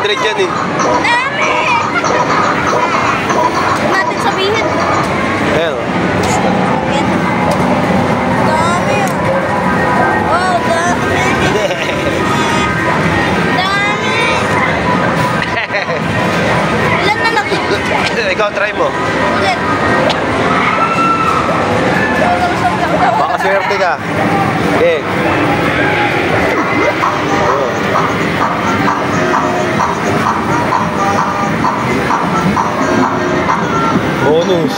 100 yan eh. Dami! Huwag natin sabihin. Ayan o. Dami yun. Wow, dami. Dami. Ilan na lang? Ikaw, try mo. Ulit. Baka swerte ka. Okay. Bonus.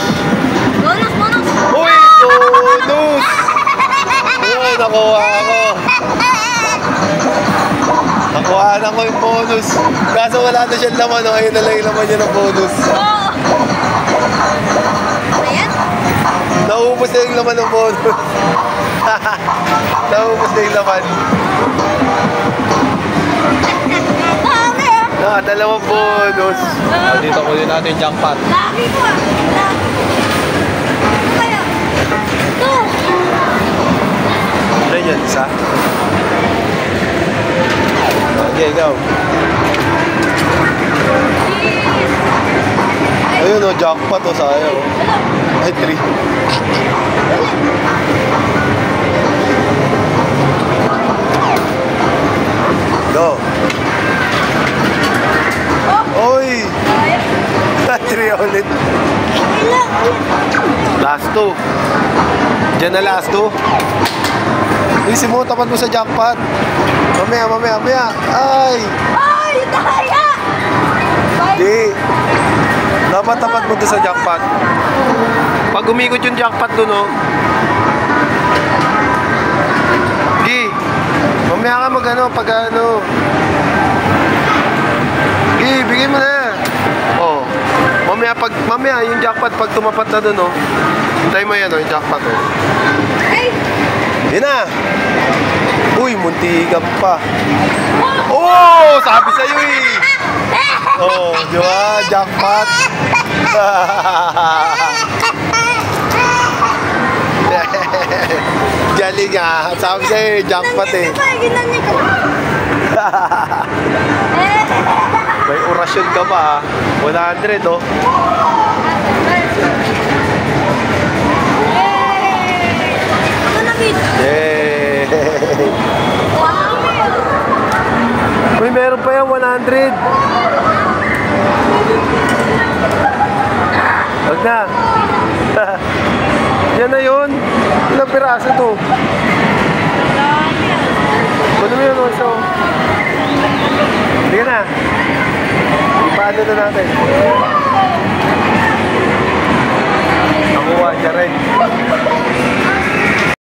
Bonus, bonus. Uy! Bonus! Uy, nakuha ako. Nakuha na ko yung bonus. Kaso wala na siyang laman. No? Ayun na lang yung laman niya ng bonus. Oh! Ayan. Naubos na yung laman ng bonus. Naubos na yung laman. Dami ah. Dalawang bonus. Dito ko din natin yung jackpot. Laki ko ah. Laki. Kaya. Ito. Ano yan? Isa? Okay, go. Ayun o, jackpot o sayo. Ay, 3. Go. Oy! 3 ulit. Last 2. Diyan na last 2. Uy, simutapan mo sa jackpot. Mamaya. Ay! Ay, daya! Di. Dapat tapat mo doon sa jackpot. Pag umikot yung jackpot doon, oh. Gi. Mamaya ka mag-ano, pag ano. Gi, bigay mo na. Oh. Mamaya yung jackpot pag tumapat na doon, oh. Hintay mo yan, oh, yung jackpot, oh. Ay! Yun na. Uy, muntikan pa. Oh, sabi sa'yo eh. Oh, di ba? Jackpot. Galing nga. Sabi sa'yo eh, jackpot eh. Ginanya ka. May orasyon ka pa. 100 oh. Ito na, Bid. Yeah. Wow! Uy, meron pa yan 100. Wag na. Yan na yun. Ilang piraso to? Ano mo yun, Oso? Hindi na. Ipaano na natin. Nakuha siya rin.